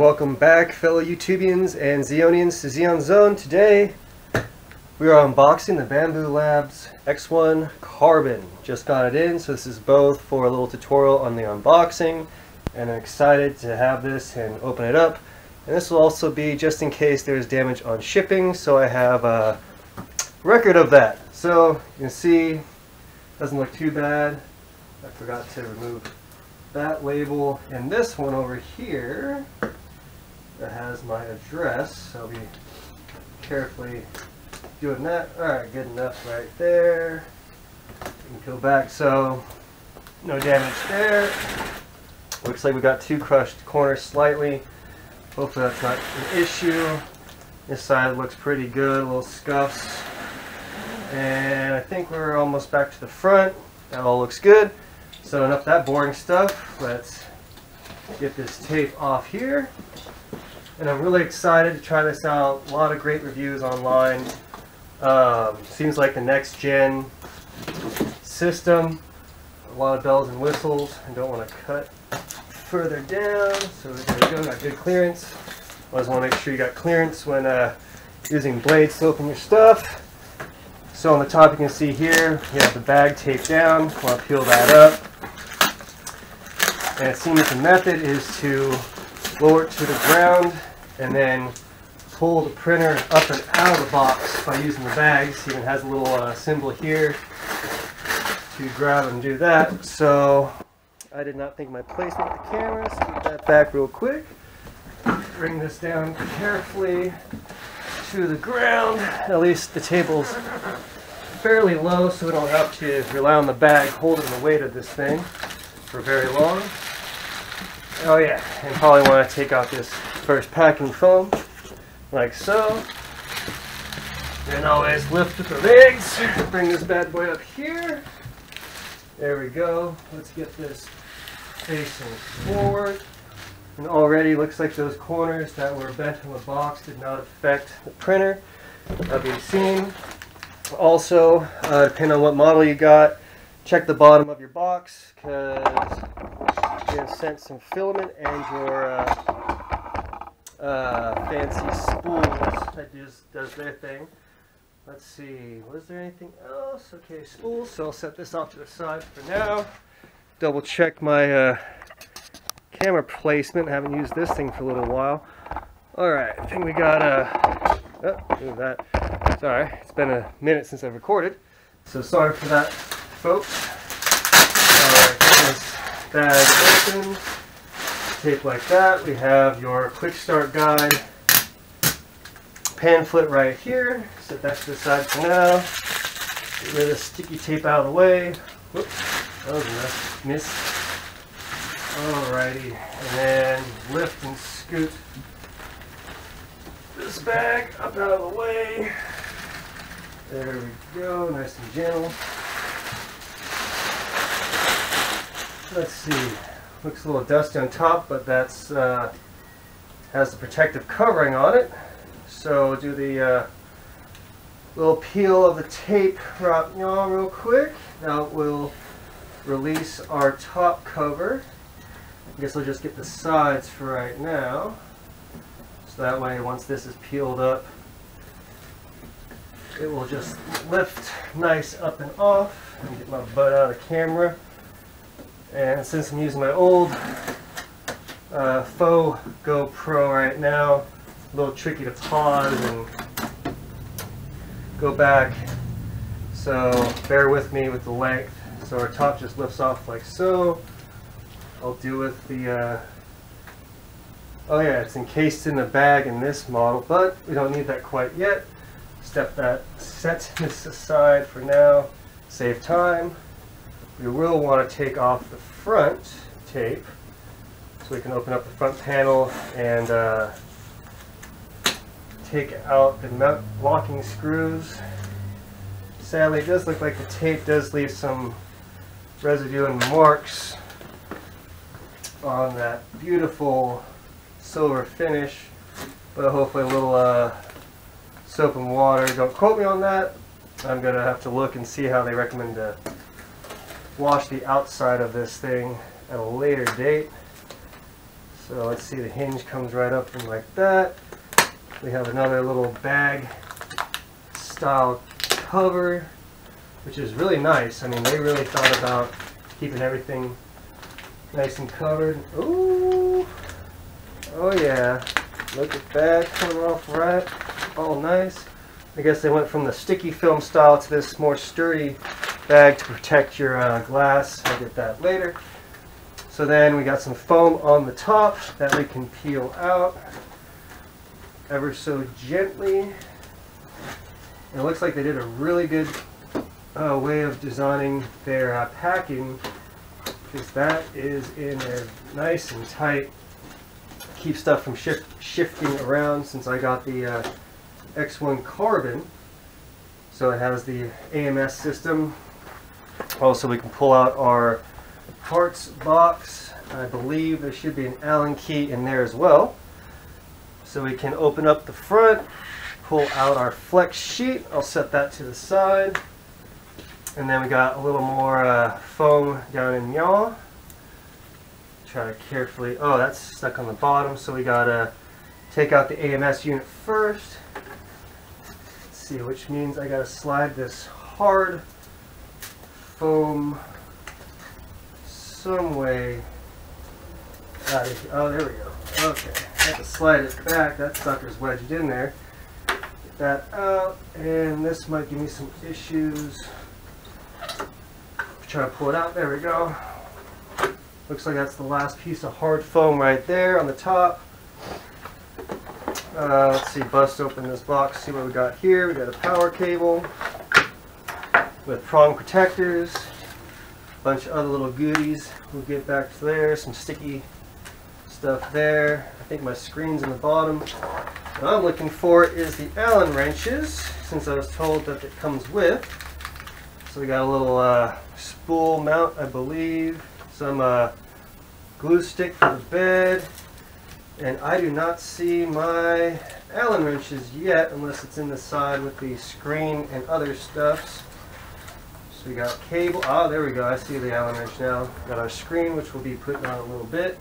welcome back, fellow YouTubians and Zeonians, to Zeon Zone. Today we are unboxing the Bambu Labs X1 Carbon. Just got it in, so this is both for a little tutorial on the unboxing, and I'm excited to have this and open it up. And this will also be just in case there's damage on shipping, so I have a record of that. So you can see, doesn't look too bad. I forgot to remove that label, and this one over here that has my address, so I'll be carefully doing that. Alright, good enough right there. You can go back, so no damage there. Looks like we got two crushed corners slightly. Hopefully that's not an issue. This side looks pretty good, little scuffs. And I think we're almost back to the front. That all looks good. So enough of that boring stuff. Let's get this tape off here. And I'm really excited to try this out. A lot of great reviews online. Seems like the next gen system. A lot of bells and whistles. I don't want to cut further down. So there we go, got good clearance. Always want to make sure you got clearance when using blades to open your stuff. So on the top you can see here, you have the bag taped down. Want to peel that up. And it seems the method is to lower it to the ground and then pull the printer up and out of the box by using the bags. It even has a little symbol here to grab and do that. So I did not think of my placement with the camera, so put that back real quick. Bring this down carefully to the ground. At least the table's fairly low, so we don't have to rely on the bag holding the weight of this thing for very long. Oh yeah, and probably want to take out this first packing foam, like so. Then always lift with the legs. Bring this bad boy up here. There we go. Let's get this facing forward. And already looks like those corners that were bent in the box did not affect the printer. That'll be seen. Also, depending on what model you got, check the bottom of your box, because you're going to send some filament and your fancy spools that just does their thing. Let's see, was there anything else? Okay, spools, so I'll set this off to the side for now. Double check my camera placement. I haven't used this thing for a little while. Alright, I think we got move that. Sorry, it's been a minute since I've recorded, so sorry for that, folks. Alright, this bag open, tape like that. We have your quick start guide pamphlet right here. Set that to the side for now. Get rid of the sticky tape out of the way. Whoops, that was a miss. Alrighty, and then lift and scoot this bag up out of the way. There we go, nice and gentle. Let's see, looks a little dusty on top, but that's has the protective covering on it. So do the little peel of the tape right now real quick. Now we'll release our top cover. I guess I'll just get the sides for right now. So that way, once this is peeled up, it will just lift nice up and off. Let me get my butt out of the camera. And since I'm using my old faux GoPro right now, a little tricky to pause and go back. So bear with me with the length. So our top just lifts off like so. I'll do with the, oh yeah, it's encased in the bag in this model, but we don't need that quite yet. Set this aside for now, save time. We will want to take off the front tape, so we can open up the front panel and take out the locking screws. Sadly, it does look like the tape does leave some residue and marks on that beautiful silver finish, but hopefully a little soap and water. Don't quote me on that. I'm gonna have to look and see how they recommend to wash the outside of this thing at a later date. So let's see, the hinge comes right up and like that. We have another little bag style cover, which is really nice. I mean, they really thought about keeping everything nice and covered. Ooh, oh yeah, look at that coming off right, all nice. I guess they went from the sticky film style to this more sturdy bag to protect your glass. I'll get that later. So then we got some foam on the top that we can peel out ever so gently. It looks like they did a really good way of designing their packing, because that is in there nice and tight. Keeps stuff from shifting around, since I got the X1 Carbon. So it has the AMS system. Also, we can pull out our parts box. I believe there should be an Allen key in there as well. So we can open up the front, pull out our flex sheet. I'll set that to the side. And then we got a little more foam down in yaw. Try to carefully, oh, that's stuck on the bottom, so we gotta take out the AMS unit first. Let's see, which means I gotta slide this hard foam some way out of here. Oh, there we go. Okay, I have to slide it back. That sucker's wedged in there. Get that out, and this might give me some issues. Try to pull it out. There we go. Looks like that's the last piece of hard foam right there on the top. Let's see, bust open this box, see what we got here. We got a power cable with prong protectors, a bunch of other little goodies. We'll get back to there, some sticky stuff there. I think my screen's in the bottom. What I'm looking for is the Allen wrenches, since I was told that it comes with. So we got a little spool mount, I believe, some glue stick for the bed, and I do not see my Allen wrenches yet, unless it's in the side with the screen and other stuffs. So we got cable. Oh, there we go. I see the Allen wrench now. Got our screen, which we'll be putting on a little bit,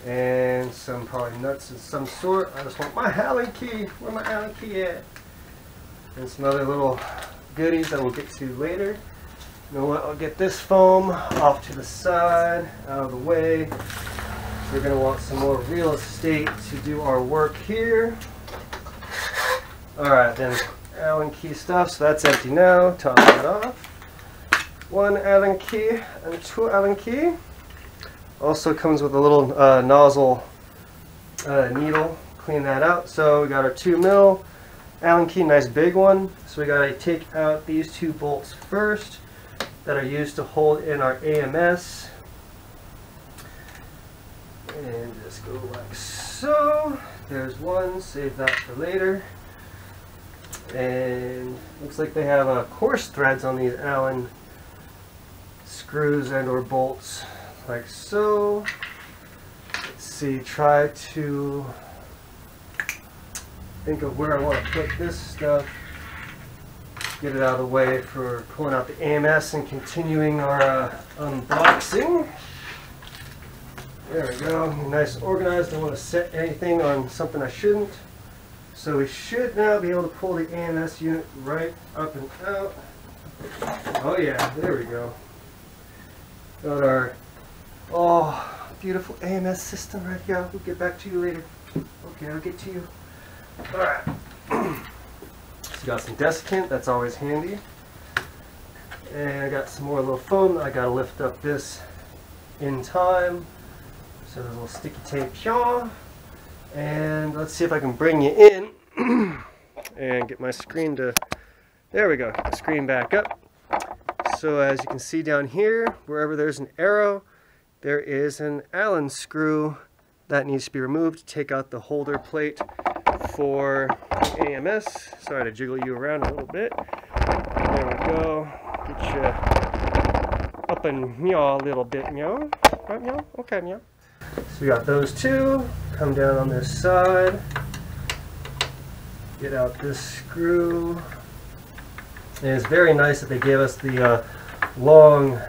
and some probably nuts of some sort. I just want my Allen key. Where my Allen key at? And some other little goodies that we'll get to later. You know what? I'll get this foam off to the side, out of the way. We're going to want some more real estate to do our work here. Alright, then Allen key stuff, so that's empty now. Top that off. One Allen key and two Allen key. Also comes with a little nozzle needle. Clean that out. So we got our 2mm Allen key, nice big one. So we got to take out these two bolts first that are used to hold in our AMS. And just go like so. There's one, save that for later. And looks like they have coarse threads on these Allen screws and or bolts, like so. Let's see, try to think of where I want to put this stuff. Get it out of the way for pulling out the AMS and continuing our unboxing. There we go, nice and organized. Don't want to set anything on something I shouldn't. So we should now be able to pull the AMS unit right up and out. Oh yeah, there we go. Got our beautiful AMS system right here. We'll get back to you later. Okay, I'll get to you. Alright. So got some desiccant, that's always handy. And I got some more little foam. I gotta lift up this in time. So there's a little sticky tape here. And let's see if I can bring you in and get my screen to, there we go, get the screen back up. So as you can see down here, wherever there's an arrow, there is an Allen screw that needs to be removed to take out the holder plate for the AMS. Sorry to jiggle you around a little bit. There we go. Get you up and meow a little bit, meow. Right, meow? Okay, meow. So we got those two. Come down on this side. Get out this screw. And it's very nice that they gave us the long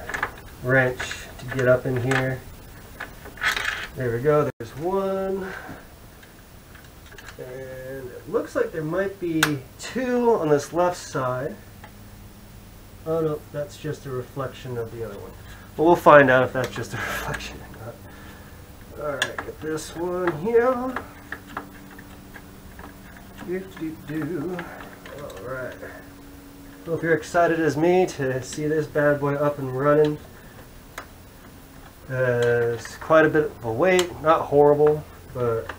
wrench to get up in here. There we go, there's one. And it looks like there might be two on this left side. Oh no, that's just a reflection of the other one. Well, we'll find out if that's just a reflection or not. Alright, get this one here. Alright. Well, if you're excited as me to see this bad boy up and running, it's quite a bit of a weight, not horrible, but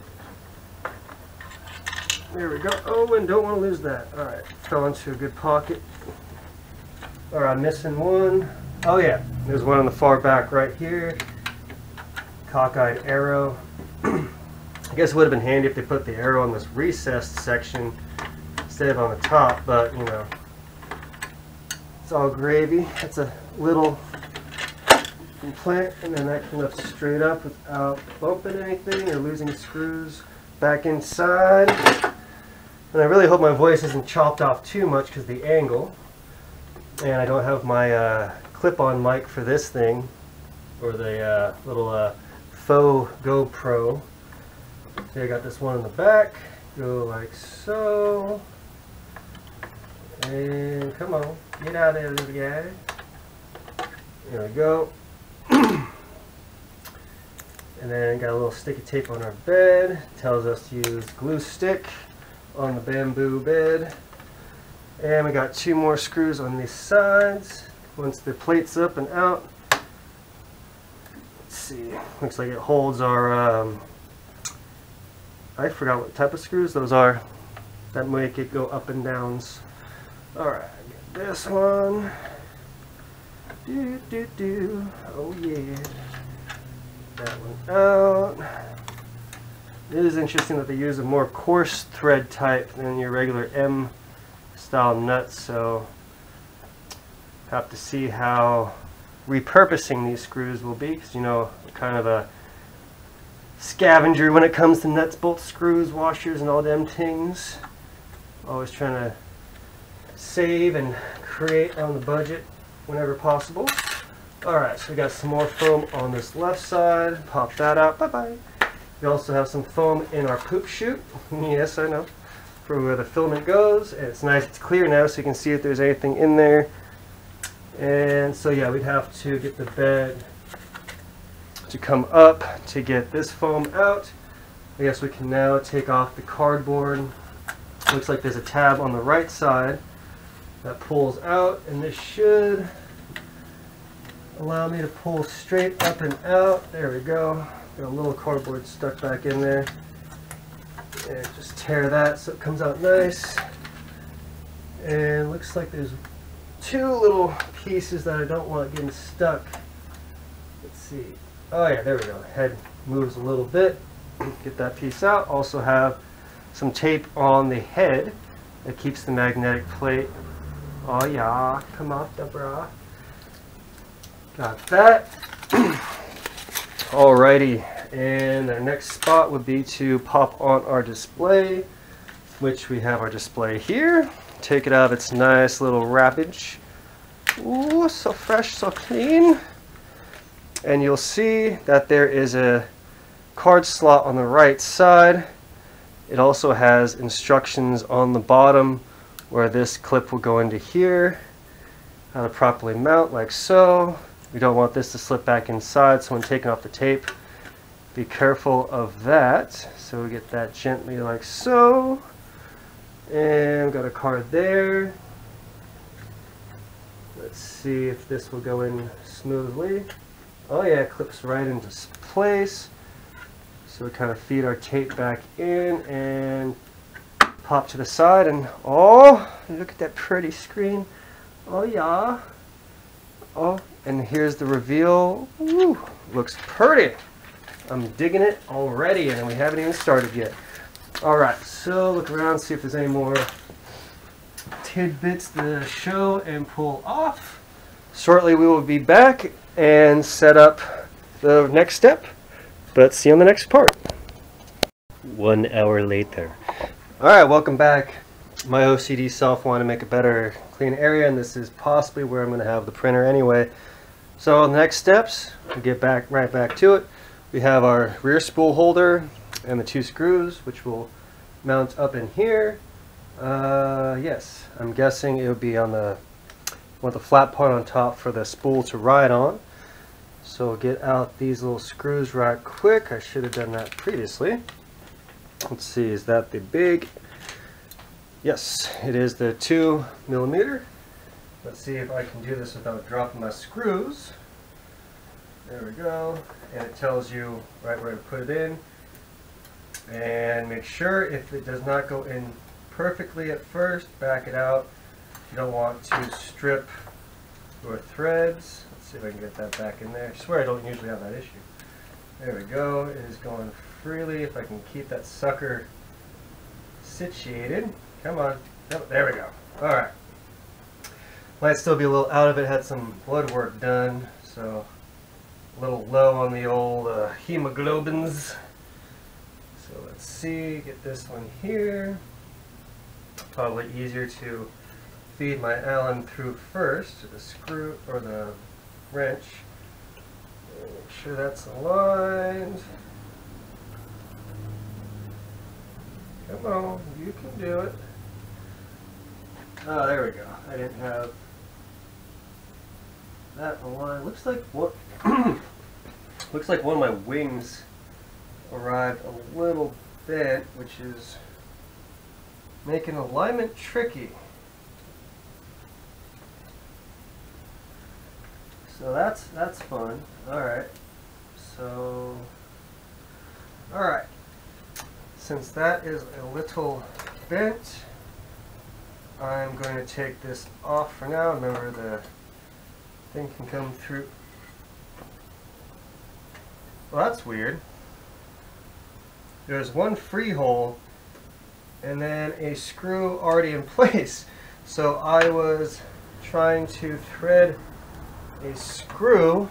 there we go. Oh, and don't want to lose that. Alright, fell into a good pocket. Alright, I'm missing one. Oh yeah, there's one on the far back right here. Cockeyed arrow. I guess it would have been handy if they put the arrow on this recessed section instead of on the top, but you know, it's all gravy. It's a little plant, and then that can lift straight up without bumping anything or losing screws back inside. And I really hope my voice isn't chopped off too much because the angle. And I don't have my clip-on mic for this thing, or the little faux GoPro. So I got this one in the back. Go like so. And come on, get out of there, little guy. There we go. And then got a little sticky tape on our bed. Tells us to use glue stick on the bamboo bed. And we got two more screws on these sides. Once the plate's up and out, let's see, looks like it holds our, I forgot what type of screws those are that make it go up and downs. Alright, get this one. Oh yeah. That one out. It is interesting that they use a more coarse thread type than your regular M style nuts, so have to see how repurposing these screws will be, because you know, kind of a scavenger when it comes to nuts, bolts, screws, washers, and all them things. Always trying to save and create on the budget whenever possible. Alright, so we got some more foam on this left side. Pop that out. Bye-bye. We also have some foam in our poop chute. Yes, I know. For where the filament goes. And it's nice, it's clear now, so you can see if there's anything in there. And so yeah, we'd have to get the bed to come up to get this foam out. I guess we can now take off the cardboard. Looks like there's a tab on the right side that pulls out, and this should allow me to pull straight up and out. There we go. Got a little cardboard stuck back in there. And just tear that so it comes out nice. And looks like there's two little pieces that I don't want getting stuck. Let's see. Oh yeah, there we go. Head moves a little bit. Get that piece out. Also have some tape on the head that keeps the magnetic plate. Oh yeah, come off the bra. Got that. Alrighty, and our next spot would be to pop on our display, which we have our display here. Take it out of its nice little wrappage. Ooh, so fresh, so clean. And you'll see that there is a card slot on the right side. It also has instructions on the bottom where this clip will go into here. How to properly mount like so. We don't want this to slip back inside, so when taking off the tape, be careful of that. So we get that gently like so. And we've got a card there. Let's see if this will go in smoothly. Oh yeah, it clips right into place. So we kind of feed our tape back in and pop to the side, and oh, look at that pretty screen. Oh yeah. Oh, and here's the reveal. Woo, looks pretty. I'm digging it already, and we haven't even started yet. Alright, so look around, see if there's any more tidbits to show and pull off. Shortly we will be back and set up the next step, but see you on the next part. 1 hour later. Alright, welcome back. My OCD self wanted to make a better clean area, and this is possibly where I'm going to have the printer anyway. So the next steps, we get right back to it. We have our rear spool holder and the 2 screws, which will mount up in here. Yes, I'm guessing it would be on the flat part on top for the spool to ride on. So we'll get out these little screws right quick. I should have done that previously. Let's see, is that the big? Yes, it is the 2mm. Let's see if I can do this without dropping my screws. There we go. And it tells you right where to put it in. And make sure if it does not go in perfectly at first, back it out. You don't want to strip your threads. Let's see if I can get that back in there. I swear I don't usually have that issue. There we go. It is going freely. If I can keep that sucker situated. Come on. Yep, there we go. Alright. Might still be a little out of it. Had some blood work done. So a little low on the old hemoglobins. So let's see. Get this one here. Probably easier to feed my Allen through first to the screw or the wrench. Make sure that's aligned. Come on, you can do it. Oh, there we go. I didn't have that aligned. Looks like what looks like one of my wings arrived a little bent, which is making alignment tricky. So that's fun. Alright. So alright. Since that is a little bent, I'm going to take this off for now. Remember, the thing can come through. Well, that's weird. There's one free hole and then a screw already in place. So I was trying to thread a screw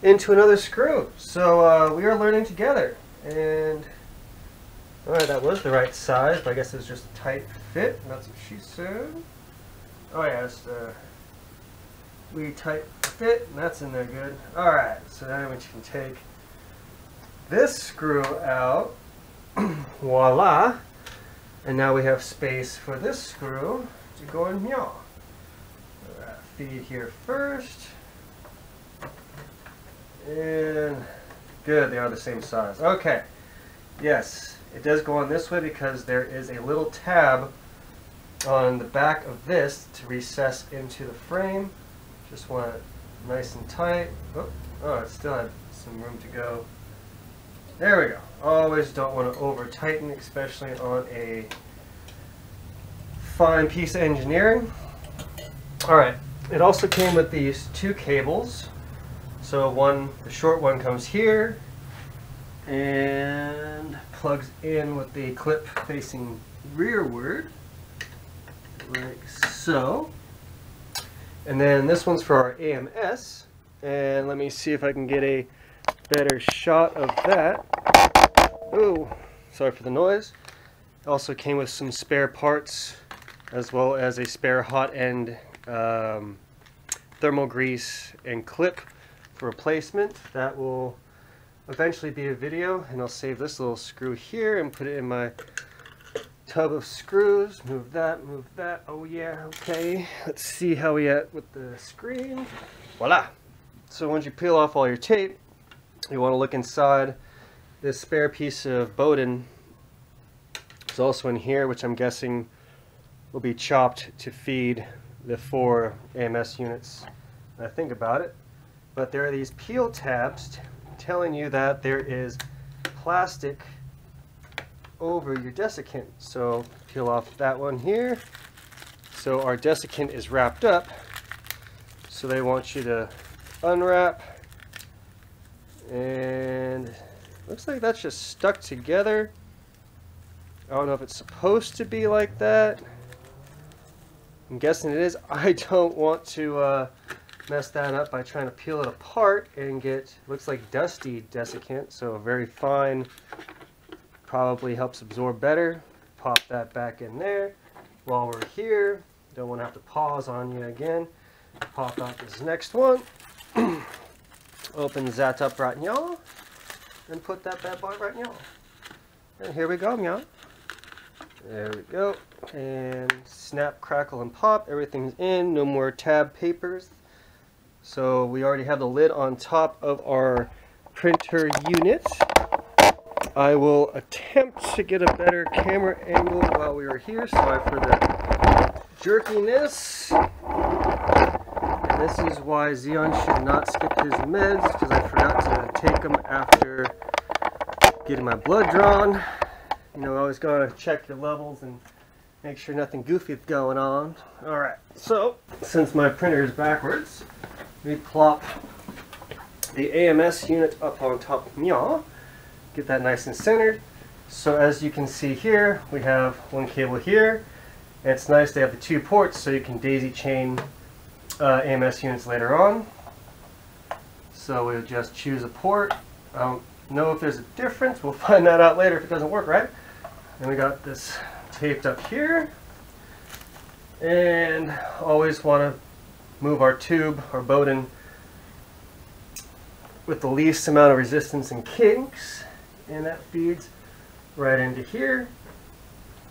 into another screw. So we are learning together. And alright, that was the right size, but I guess it was just a tight fit. That's what she said. Oh yeah, it's the wee tight fit, and that's in there good. Alright, so now we can take this screw out. Voila! And now we have space for this screw to go in here. Alright, feed here first. And good, they are the same size. Okay, yes, it does go on this way because there is a little tab on the back of this to recess into the frame. Just want it nice and tight. Oh, it still had some room to go. There we go. Always don't want to over tighten, especially on a fine piece of engineering. Alright, it also came with these 2 cables. So the short one comes here and plugs in with the clip facing rearward, like so. And then this one's for our AMS, and let me see if I can get a better shot of that. Oh, sorry for the noise. It also came with some spare parts as well as a spare hot end thermal grease and clip for replacement. That will eventually be a video, and I'll save this little screw here and put it in my tub of screws. Move that, move that. Oh yeah, okay. Let's see how we at with the screen. Voila! So once you peel off all your tape, you want to look inside. This spare piece of Bowden is also in here, which I'm guessing will be chopped to feed the 4 AMS units. When I think about it. But there are these peel tabs telling you that there is plastic over your desiccant. So peel off that one here. So our desiccant is wrapped up. So they want you to unwrap. And looks like that's just stuck together. I don't know if it's supposed to be like that. I'm guessing it is. I don't want to mess that up by trying to peel it apart and get, looks like dusty desiccant, so very fine, probably helps absorb better. Pop that back in there. While we're here, don't want to have to pause on you again. Pop out this next one. Open that up right now. and put that bad boy right now. And here we go, meow. There we go. And snap, crackle, and pop. Everything's in. No more tab papers. So we already have the lid on top of our printer unit. I will attempt to get a better camera angle while we are here. Sorry for the jerkiness. And this is why Xeon should not skip his meds, because I forgot to take them after getting my blood drawn. You know, always gotta check your levels and make sure nothing goofy is going on. Alright, so since my printer is backwards, we plop the AMS unit up on top of meow. Get that nice and centered. So as you can see here, we have one cable here. And it's nice they have the 2 ports so you can daisy chain AMS units later on. So we'll just choose a port. I don't know if there's a difference. We'll find that out later if it doesn't work right. And we got this taped up here. And always want to move our tube, our Bowden, with the least amount of resistance and kinks. And that feeds right into here.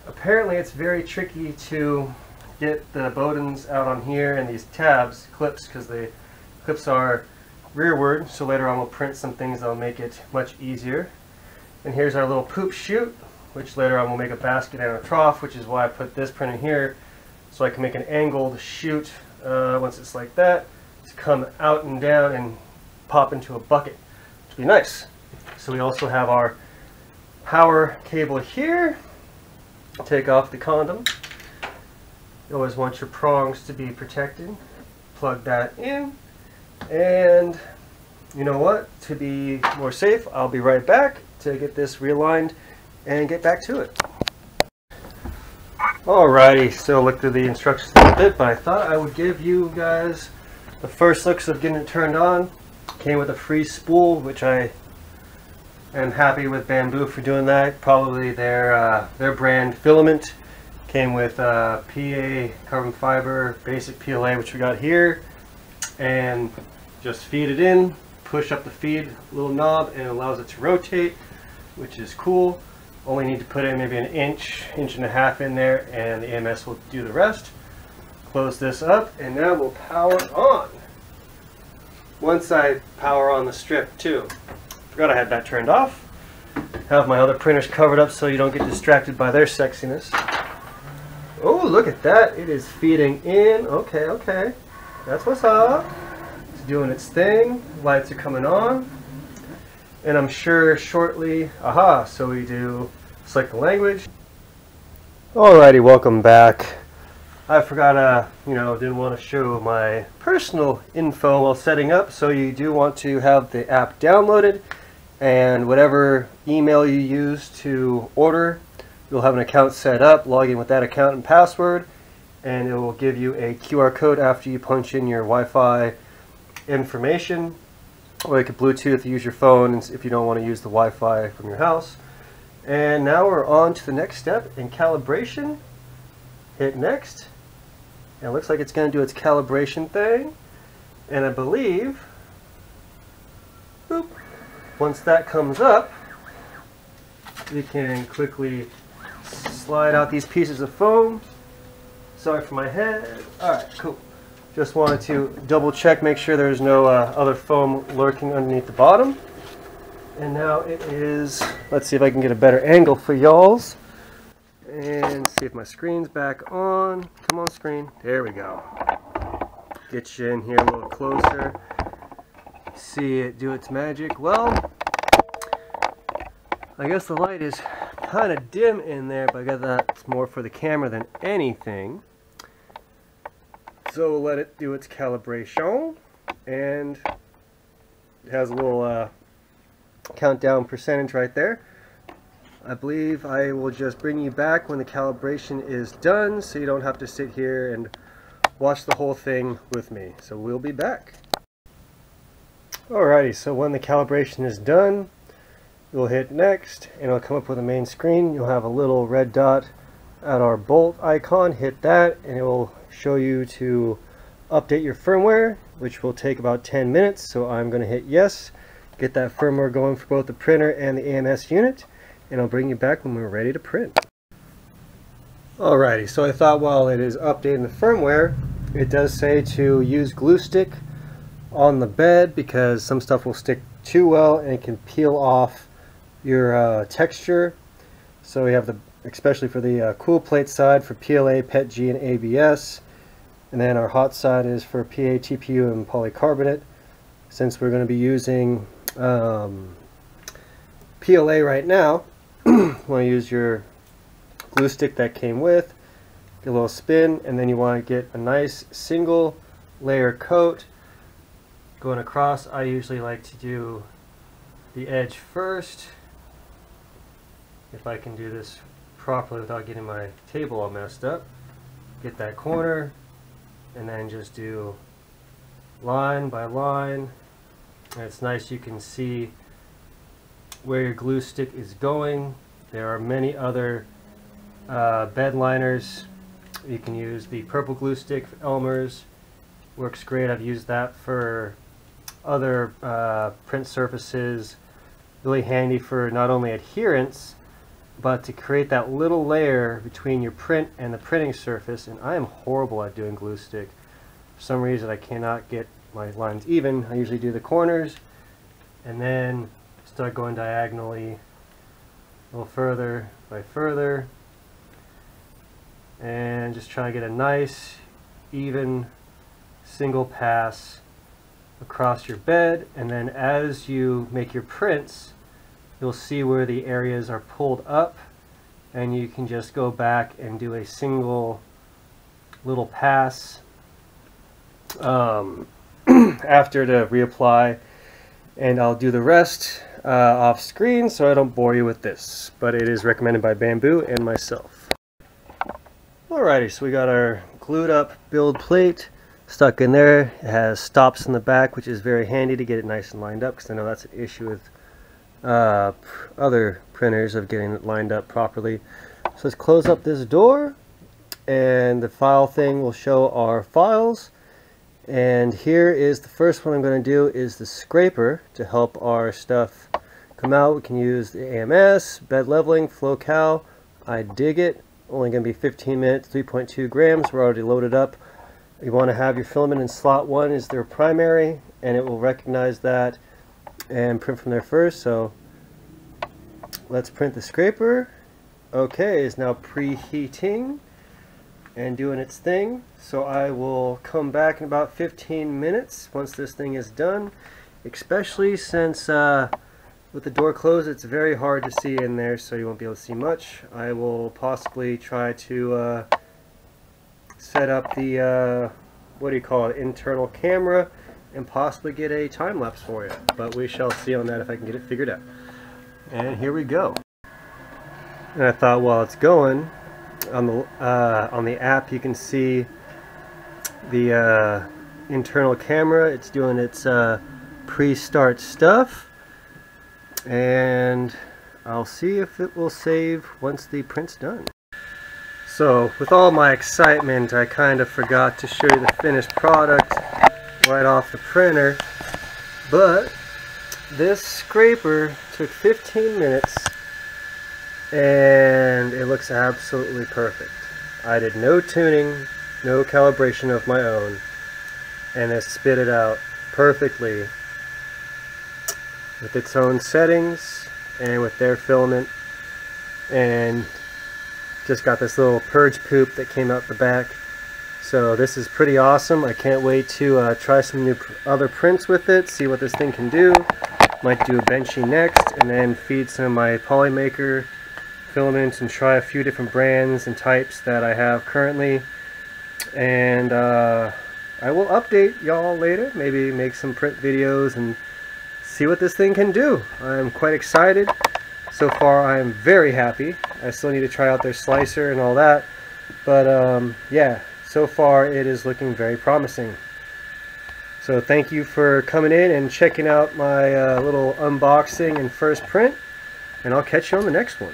Apparently it's very tricky to get the Bowdens out on here and these tabs, clips, because the clips are rearward, so later on we'll print some things that'll make it much easier. And here's our little poop chute, which later on we'll make a basket and a trough, which is why I put this printer here, so I can make an angled chute once it's like that, to come out and down and pop into a bucket, which would be nice. So we also have our power cable here. Take off the condom. You always want your prongs to be protected. Plug that in. And you know what? To be more safe, I'll be right back to get this realigned and get back to it. Alrighty, so look through the instructions a little bit, but I thought I would give you guys the first looks of getting it turned on. Came with a free spool, which I am happy with Bambu for doing that. Probably their brand filament. Came with PA carbon fiber basic PLA, which we got here, and just feed it in, push up the feed little knob, and it allows it to rotate, which is cool. Only need to put in maybe an inch and a half in there, and the AMS will do the rest. Close this up, and now we'll power on. Once I power on the strip too. Forgot I had that turned off. Have my other printers covered up so you don't get distracted by their sexiness. Oh, look at that. It is feeding in. Okay, okay. That's what's up. It's doing its thing. Lights are coming on. And I'm sure shortly, aha, so we do select the language. Alrighty, welcome back. I forgot, didn't want to show my personal info while setting up, so you do want to have the app downloaded, and whatever email you use to order, you'll have an account set up. Log in with that account and password, and it will give you a QR code after you punch in your Wi-Fi information, or you can Bluetooth, use your phone if you don't want to use the Wi-Fi from your house. And now we're on to the next step in calibration. Hit next. And it looks like it's going to do its calibration thing. And I believe, boop, once that comes up, we can quickly slide out these pieces of foam. Sorry for my head. Alright, cool. Just wanted to double check, make sure there's no other foam lurking underneath the bottom. And now it is, let's see if I can get a better angle for y'alls. And see if my screen's back on. Come on, screen. There we go. Get you in here a little closer. See it do its magic. Well, I guess the light is kind of dim in there, but I guess that's more for the camera than anything. So we'll let it do its calibration. And it has a little countdown percentage right there. I believe I will just bring you back when the calibration is done, so you don't have to sit here and watch the whole thing with me. So we'll be back. Alrighty, so when the calibration is done, you'll hit next, and it'll come up with a main screen. You'll have a little red dot at our bolt icon. Hit that, and it will show you to update your firmware, which will take about 10 minutes. So I'm going to hit yes. get that firmware going for both the printer and the AMS unit, and I'll bring you back when we're ready to print. Alrighty, so I thought while it is updating the firmware, it does say to use glue stick on the bed because some stuff will stick too well and it can peel off your texture. So we have the, especially for the cool plate side for PLA, PETG, and ABS, and then our hot side is for PA, TPU, and polycarbonate. Since we're going to be using PLA right now, you want to use your glue stick that came with, get a little spin, and then you want to get a nice single layer coat going across. I usually like to do the edge first, if I can do this properly without getting my table all messed up. Get that corner, and then just do line by line. And it's nice, you can see where your glue stick is going. There are many other bed liners. You can use the purple glue stick for Elmer's. Works great. I've used that for other print surfaces. Really handy for not only adherence, but to create that little layer between your print and the printing surface. And I am horrible at doing glue stick. For some reason I cannot get my lines even. I usually do the corners and then start going diagonally a little further by further, and just try to get a nice even single pass across your bed. And then as you make your prints, you'll see where the areas are pulled up, and you can just go back and do a single little pass after to reapply, and I'll do the rest off screen so I don't bore you with this, but it is recommended by Bambu and myself. Alrighty, so we got our glued up build plate stuck in there. It has stops in the back, which is very handy to get it nice and lined up, because I know that's an issue with other printers of getting it lined up properly. So let's close up this door, and the file thing will show our files. And here is the first one I'm going to do is the scraper to help our stuff come out. We can use the AMS, bed leveling, flow cal. I dig it. Only going to be 15 minutes, 3.2 grams. We're already loaded up. You want to have your filament in slot 1 is their primary, and it will recognize that and print from there first. So let's print the scraper. Okay, it's now preheating and doing its thing. So I will come back in about 15 minutes once this thing is done, especially since with the door closed it's very hard to see in there, so you won't be able to see much. I will possibly try to set up the what do you call it, internal camera, and possibly get a time lapse for you, but we shall see on that if I can get it figured out. And here we go. And I thought while it's going on the app, you can see the internal camera. It's doing its pre-start stuff, and I'll see if it will save once the print's done. So with all my excitement, I kind of forgot to show you the finished product right off the printer, but this scraper took 15 minutes and it looks absolutely perfect. I did no tuning, no calibration of my own, and it spit it out perfectly with its own settings and with their filament, and just got this little purge poop that came out the back. So this is pretty awesome. I can't wait to try some new other prints with it, see what this thing can do. Might do a benchy next, and then feed some of my Polymaker filaments and try a few different brands and types that I have currently. And I will update y'all later, maybe make some print videos and see what this thing can do. I'm quite excited. So far I'm very happy. I still need to try out their slicer and all that, but yeah, so far it is looking very promising. So thank you for coming in and checking out my little unboxing and first print, and I'll catch you on the next one.